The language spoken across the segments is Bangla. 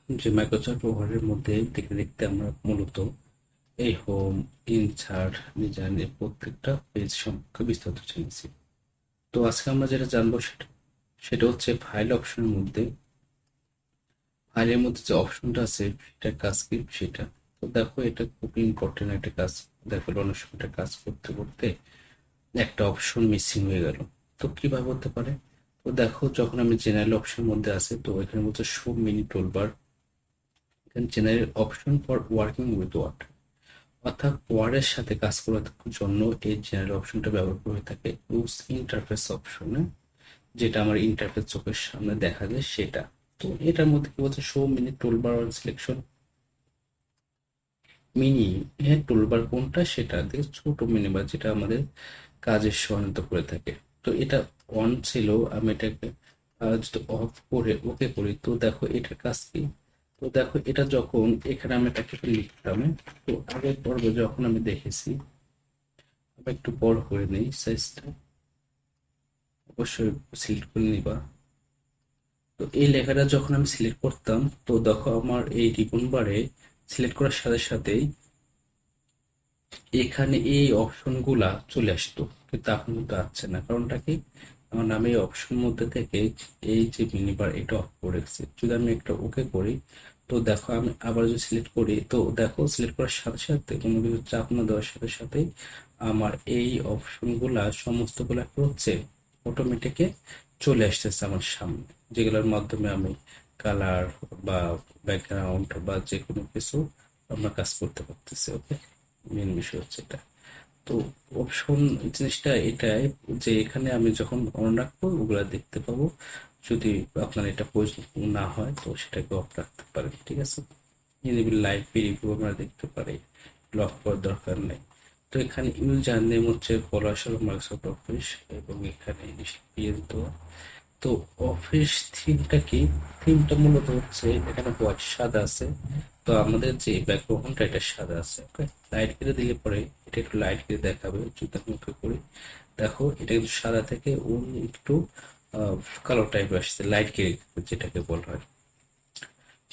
যে মাইক্রোসফট ওয়ার্ডের মধ্যে দেখতে দেখতে আমরা মূলত এই হোম, ইনসার্ট, ডিজাইন এর প্রত্যেকটা পেজ সম্পর্কে বিস্তারিত জেনেছি। তো আজকে আমরা যেটা জানবো সেটা হচ্ছে ফাইল অপশনের মধ্যে ফাইলের মধ্যে যে অপশনটা আছে সেটার কাজ কি সেটা। তো দেখো এটা খুব ইম্পর্টেন্ট একটা কাজ। দেখো অনেক সময় একটা কাজ করতে করতে একটা অপশন মিসিং হয়ে গেল। তো কিভাবে হতে পারে? তো দেখো যখন আমি জেনারেল অপশনের মধ্যে আছে তো এখানে বলছে শো মিনি টুলবার, এখানে general option for working with Word, অর্থাৎ ওয়ার্ডের সাথে কাজ করার জন্য এই জেনারেল অপশনটা ব্যবহার করে থাকে। ইউজ ইন্টারফেস অপশনে, যেটা আমার ইন্টারফেস চোখের সামনে দেখা যায় সেটা। তো এটার মধ্যে কি বলছে, show mini toolbar on selection. Mini এর টুলবার কোনটা সেটা দেখে ছোট মিনি বার, যেটা আমাদের কাজের সহায়তা করে থাকে। তো এটা অন ছিল, আমি এটাকে যদি অফ করে ওকে করি তো দেখো এটার কাজ কি। তো দেখো এটা যখন এখানে আমি এটাকে লিখতাম, তো আগের পর্বে যখন আমি দেখেছি, আমি একটু বড় করে নেই সাইজটা, অবশ্যই সিলেক্ট করে নিবা। তো এই লেখাটা যখন আমি সিলেক্ট করতাম তো দেখো আমার এই রিবন বারে সিলেক্ট করার সাথে সাথেই এখানে এই অপশনগুলা চলে আসতো, কিন্তু এখন কিন্তু আসছে না। কারণটা কি? কারণ আমি এই অপশন মধ্যে থেকে এই যে মিনিবার এটা অফ করে রেখেছি। যদি আমি একটা ওকে করি তো দেখো আমি আবার যদি সিলেক্ট করি তো দেখো সিলেক্ট করার সাথে সাথে কোনো কিছু চাপ না দেওয়ার সাথে সাথে আমার এই অপশনগুলা সমস্তগুলা কি হচ্ছে, অটোমেটিকে চলে আসতেছে আমার সামনে, যেগুলোর মাধ্যমে আমি কালার বা ব্যাকগ্রাউন্ড বা যে কোনো কিছু আমরা কাজ করতে পারতেছি। ওকে, মেন বিষয় হচ্ছে এটা। তো অপশন জিনিসটা এটাই যে এখানে আমি যখন অন রাখবো ওগুলা দেখতে পাবো। যদি আপনার এটা প্রয়োজন না হয় তো সেটাকে অফ রাখতে পারেন, ঠিক আছে। ইনেবল লাইভ রিভিউ আমরা দেখতে পারি, লক করার দরকার নেই। তো এখানে ইউজার নেম হচ্ছে পলাশর মাইক্রোসফট অফিস, এবং এখানে পিএস দেওয়া। তো অফিস থিমটা কি? থিমটা মূলত হচ্ছে এখানে হোয়াইট সাদা আছে। তো আমাদের যে ব্যাকগ্রাউন্ডটা এটা সাদা আছে। ওকে, লাইট কেটে দিলে পরে এটা একটু লাইট কেটে দেখাবে যদি আমি ওকে করি। দেখো এটা কিন্তু সাদা থেকে একটু কালো টাইপ আসছে, লাইট কেটে যেটাকে বলা হয়।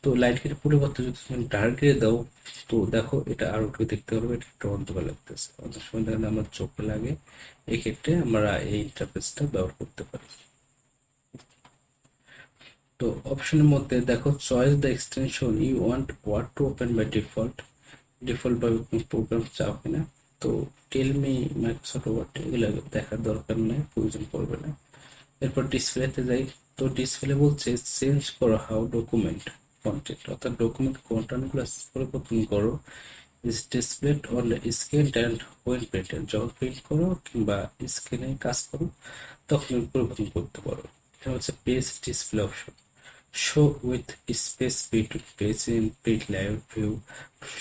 তো লাইট কেটে পরিবর্তে যদি তুমি ডার্ক কেটে দাও তো দেখো এটা আরো একটু দেখতে পারবে, এটা একটু অন্ধকার লাগতেছে। অনেক সময় দেখা যায় আমার চোখে লাগে, এক্ষেত্রে আমরা এই ইন্টারফেসটা ব্যবহার করতে পারি। তো অপশনের মধ্যে দেখো choice the extension you want Word to open by default. Default ভাবে তুমি প্রোগ্রাম চাও কিনা। তো টেল মি মাইক্রোসফট ওয়ার্ড এগুলো দেখার দরকার নেই, প্রয়োজন পড়বে না। এরপর ডিসপ্লেতে যাই। তো ডিসপ্লে বলছে চেঞ্জ করো হাউ ডকুমেন্ট কন্টেন্ট, অর্থাৎ ডকুমেন্ট কন্টেন্টগুলো পরিবর্তন করো is displayed on the screen and when printed, যখন প্রিন্ট করো কিংবা স্ক্রিনে কাজ করো তখন পরিবর্তন করতে পারো। এটা হচ্ছে page display option. Show with space between page in print live view,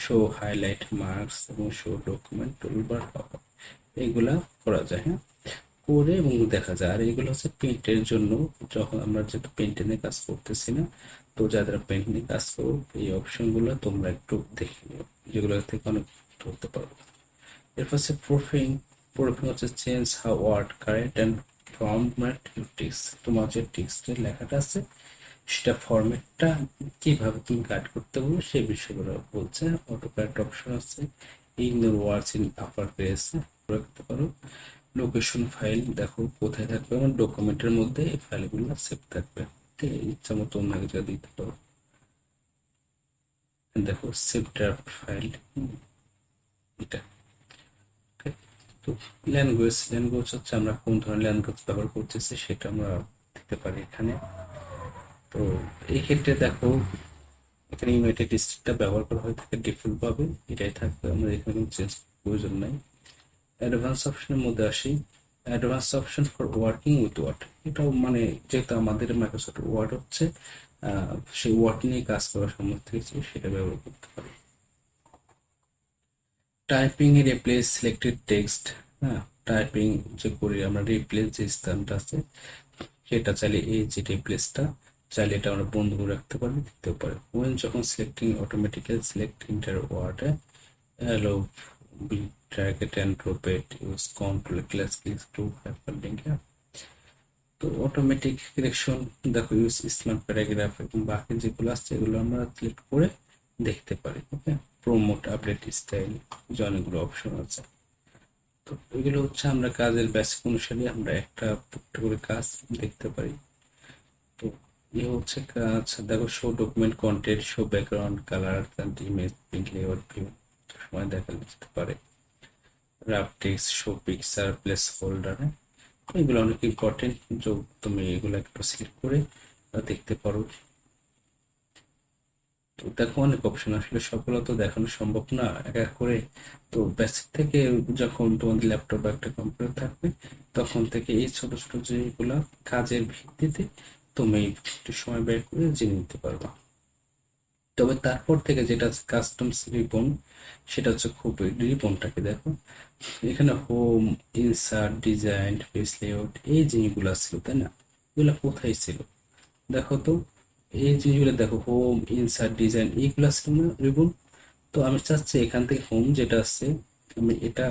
show highlight marks এবং শো ডকুমেন্ট টুলবার পপআপ, এগুলা করা যায়। হ্যাঁ, করে এবং দেখা যায়। আর এগুলো হচ্ছে প্রিন্টের জন্য, যখন আমরা যেহেতু পেন্ট নিয়ে কাজ করতেছি না, তো যারা পেন্ট নিয়ে কাজ করো এই অপশনগুলো তোমরা একটু দেখে নিও, যেগুলো থেকে অনেক ধরতে পারো। এরপর হচ্ছে প্রুফিং। প্রুফিং হচ্ছে change how Word correct and format your text, তোমার যে টেক্সটের লেখাটা আছে সেটা ফরম্যাটটা কিভাবে তুমি কাট করতে পারো সেই বিষয়গুলো বলছে। অটো কারেক্ট অপশন আছে, ignore words in upper case করতে পারো। লোকেশন ফাইল দেখো কোথায় থাকবে, আমার ডকুমেন্টের মধ্যে এই ফাইলগুলো সেভ থাকবে, ঠিক আছে, ইচ্ছা মতো অন্য কিছু দিতে পারো। দেখো সেভ ড্রাফট ফাইল, এটা। Okay? তো ল্যাঙ্গুয়েজ, ল্যাঙ্গুয়েজ হচ্ছে আমরা কোন ধরনের ল্যাঙ্গুয়েজ ব্যবহার করতেছি সেটা আমরা দিতে পারি এখানে। তো এই ক্ষেত্রে দেখো এখানে ইউনাইটেড স্টেটটা ব্যবহার করা হয়ে থাকে ডিফল্ট ভাবে, এটাই থাকবে, আমরা এখানে কোনো চেঞ্জ প্রয়োজন নাই। অ্যাডভান্স অপশনের মধ্যে আসি। Advance option for working with Word, এটাও মানে যেহেতু আমাদের মাইক্রোসফট ওয়ার্ড হচ্ছে সেই ওয়ার্ড নিয়ে কাজ করার সমস্ত কিছু সেটা ব্যবহার করতে পারি। টাইপিং এ রিপ্লেস সিলেক্টেড টেক্সট। হ্যাঁ, টাইপিং যে করি আমরা রিপ্লেস যে স্থানটা আছে সেটা চাইলে এই যে রিপ্লেসটা চাইলে এটা আমরা বন্ধ করে রাখতে পারি, দিতেও পারি। ওয়েন যখন selecting automatically select entire word allow be, drag it and drop it, use control plus click to hyperlink. Yeah. তো অটোমেটিক কারেকশন দেখো, ইউজ স্মার্ট প্যারাগ্রাফ এবং বাকি যেগুলো আছে এগুলো আমরা সিলেক্ট করে দেখতে পারি। ওকে, প্রমোট আপডেট স্টাইল, যে অনেকগুলো অপশন আছে। তো এগুলো হচ্ছে আমরা কাজের বেসিক অনুসারে আমরা একটা করে কাজ দেখতে পারি। তো হচ্ছে কাজ, দেখো show document content, show background colour and image print layout view, সময় দেখা যেতে পারে। Rough text, show picture, placeholder, এগুলো অনেক ইম্পর্টেন্ট, যে তুমি এগুলো একটু সিলেক্ট করে দেখতে পারো। তো দেখো অনেক অপশন, আসলে সবগুলো তো দেখানো সম্ভব না এক এক করে। তো বেসিক থেকে যখন তোমাদের ল্যাপটপ বা একটা কম্পিউটার থাকবে, তখন থেকে এই ছোট ছোট যেগুলা কাজের ভিত্তিতে তুমি একটু সময় বের করে জেনে নিতে পারবা। তবে তারপর থেকে যেটা কাস্টমস রিবন, সেটা হচ্ছে খুব, রিবনটাকে দেখো, এখানে home, insert, design, page layout, এই জিনিসগুলো ছিল তাই না? এগুলো কোথায় ছিল দেখো তো, এই জিনিসগুলো দেখো, হোম, ইনসার্ট, ডিজাইন, এইগুলো ছিল না রিবন? তো আমি চাচ্ছি এখান থেকে হোম যেটা আছে, আমি এটা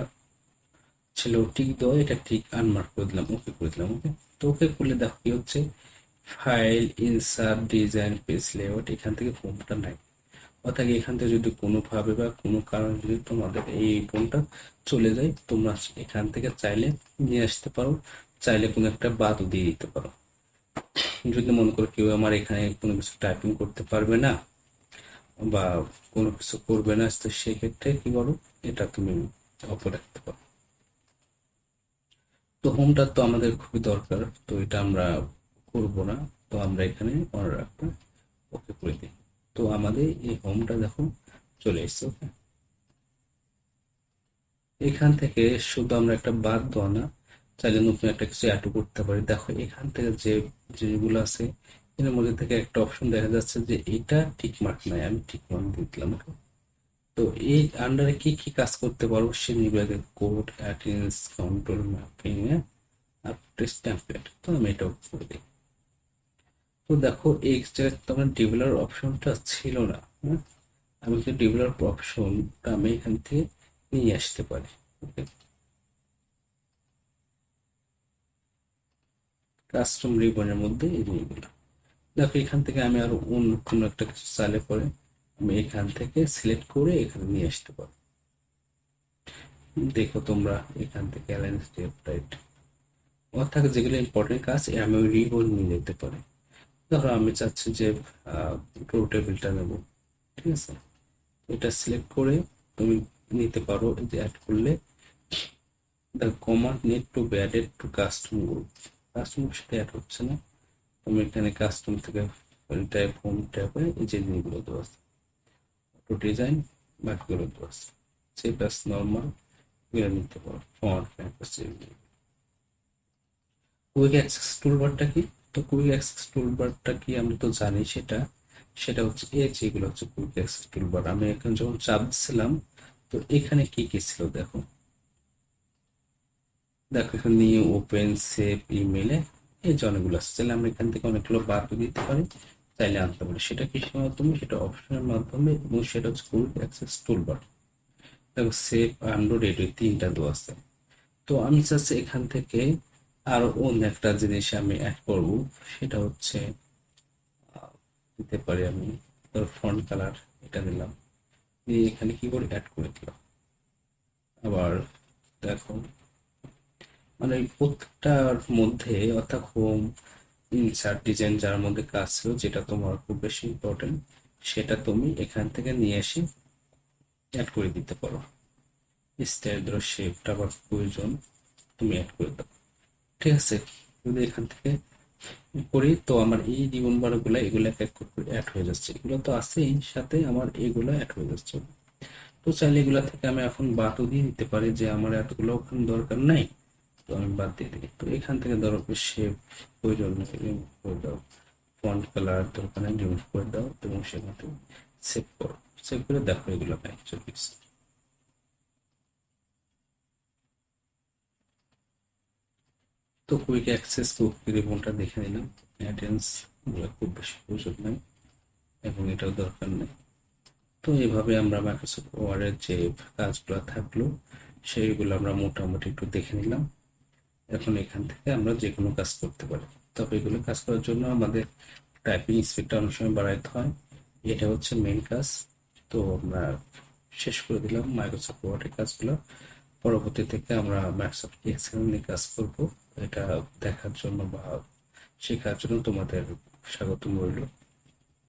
ছিল টিক দেওয়া, এটা টিক আনমার্ক করে দিলাম, ওকে করে দিলাম। ওকে, তো ওকে করলে দেখো কি হচ্ছে, file, insert, design, page layout, এখান থেকে হোমটা নাই। অর্থাৎ এখান থেকে যদি কোনোভাবে বা কোনো কারণে যদি তোমাদের এই ফোনটা চলে যায়, তোমরা এখান থেকে চাইলে নিয়ে আসতে পারো, চাইলে কোনো একটা বাদও দিয়ে দিতে পারো। যদি মনে করো কেউ আমার এখানে কোনো কিছু টাইপিং করতে পারবে না বা কোনো কিছু করবে না, তো সেক্ষেত্রে কি করো, এটা তুমি অফ রাখতে পারো। তো হোমটা তো আমাদের খুবই দরকার, তো এটা আমরা করব না, তো আমরা এখানে অন রাখবো, ওকে করে দিই। তো আমাদের এই হোমটা দেখো চলে এসছে। ওকে, এখান থেকে শুধু আমরা একটা বাদ দেওয়া না, চাইলে নতুন একটা কিছু অ্যাড করতে পারি। দেখো এখান থেকে যে যেগুলো আছে এর মধ্যে থেকে একটা অপশন দেখা যাচ্ছে যে এটা টিক মার্ক নাই, আমি টিক মার্ক দিয়ে দিলাম। ওকে, তো এই আন্ডারে কি কি কাজ করতে পারবো সে নির্বাচন, কোড, অ্যাটেন্স, কন্ট্রোল, ম্যাপিং, আর টেস্ট টেমপ্লেট, তো আমি এটাও করে দিই। তো দেখো এই জায়গায় তো আমার ডেভেলপার অপশনটা ছিল না, হ্যাঁ? আমি কিন্তু ডেভেলপার অপশনটা আমি এখান থেকে নিয়ে আসতে পারি। ওকে, কাস্টম রিবনের মধ্যে এই জিনিসগুলো দেখো, এখান থেকে আমি আরো অন্য কোনো একটা কিছু চাইলে পরে আমি এখান থেকে সিলেক্ট করে এখানে নিয়ে আসতে পারো। দেখো তোমরা এখান থেকে অ্যালাইন স্টেপ রাইট, অর্থাৎ যেগুলো ইম্পর্টেন্ট কাজ আমি রিবন নিয়ে যেতে পারি। ধরো আমি চাচ্ছি যে পুরো টেবিলটা নেব, ঠিক আছে? এটা সিলেক্ট করে তুমি নিতে পারো, যে অ্যাড করলে the command need to be added to custom group, custom সাথে অ্যাড হচ্ছে না। তুমি এখানে কাস্টম থেকে টাইপ, হোম ট্যাবে এই যে জিনিসগুলো দেওয়া আছে, অটো ডিজাইন, বাকিগুলো দেওয়া আছে, সেভ অ্যাজ নর্মাল, এগুলো নিতে পারো, ফন্ট ক্যাম্পাস। কুইক অ্যাক্সেস টুলবারটা কি? তো কুইক অ্যাক্সেস টুলবারটা কি আমরা তো জানি, সেটা সেটা হচ্ছে এই যেগুলো হচ্ছে কুইক অ্যাক্সেস টুলবার। আমি এখন যখন চাপ দিছিলাম, তো এখানে কি কি ছিল দেখো, দেখো এখানে নিউ, ওপেন, সেভ, ইমেলে, এই যে অনেকগুলো আছে, চাইলে আমরা এখান থেকে অনেকগুলো বাদ দিতে পারি, চাইলে আনতে পারি। সেটা কিসের মাধ্যমে, সেটা অপশনের মাধ্যমে, এবং সেটা হচ্ছে কুইক অ্যাক্সেস টুলবার। দেখো সেভ, আনডু, রেডি, তিনটা দেওয়া আছে। তো আমি চাচ্ছি এখান থেকে আরো অন্য একটা জিনিস আমি অ্যাড করব, সেটা হচ্ছে দিতে পারি আমি, ধর ফন্ট কালার, এটা দিলাম, দিয়ে এখানে কি করে অ্যাড করে দিলাম। আবার দেখো, মানে এই প্রত্যেকটার মধ্যে, অর্থাৎ হোম, ইনসার্ট, ডিজাইন, যার মধ্যে কাজ ছিল, যেটা তোমার খুব বেশি ইম্পর্টেন্ট, সেটা তুমি এখান থেকে নিয়ে এসে অ্যাড করে দিতে পারো। স্টাইল, ধরো শেপটা আবার প্রয়োজন, তুমি অ্যাড করে দাও, ঠিক আছে? যদি এখান থেকে করি, তো আমার এই রিবন বার গুলা, এগুলো এক এক করে অ্যাড হয়ে যাচ্ছে, এগুলো তো আছেই, সাথে আমার এগুলো অ্যাড হয়ে যাচ্ছে। তো চাইলে এগুলা থেকে আমি এখন বাদও দিয়ে দিতে পারি, যে আমার এতগুলো এখন দরকার নাই, তো আমি বাদ দিয়ে দিই। তো এখান থেকে ধরো শেপ প্রয়োজন নেই, রিমুভ করে দাও, ফন্ট কালার দরকার নেই, রিমুভ করে দাও, এবং সেখান থেকে সেভ করো। সেভ করে দেখো এগুলো নাই চলে গেছে। তো কুইক অ্যাক্সেস কুইক রিবনটা দেখে নিলাম, অ্যাটেন্স খুব বেশি প্রয়োজন নাই, এবং এটাও দরকার নেই। তো এইভাবে আমরা মাইক্রোসফট ওয়ার্ডের যে কাজগুলো থাকলো সেইগুলো আমরা মোটামুটি একটু দেখে নিলাম। এখন এখান থেকে আমরা যে কোনো কাজ করতে পারি। তবে এগুলো কাজ করার জন্য আমাদের টাইপিং স্পিডটা অনেক সময় বাড়াইতে হয়। এটা হচ্ছে মেইন কাজ। তো আমরা শেষ করে দিলাম মাইক্রোসফট ওয়ার্ডের কাজগুলো। পরবর্তী থেকে আমরা মাইক্রোসফট এক্সেল নিয়ে কাজ করব। এটা দেখার জন্য বা শেখার জন্য তোমাদের স্বাগতম রইল।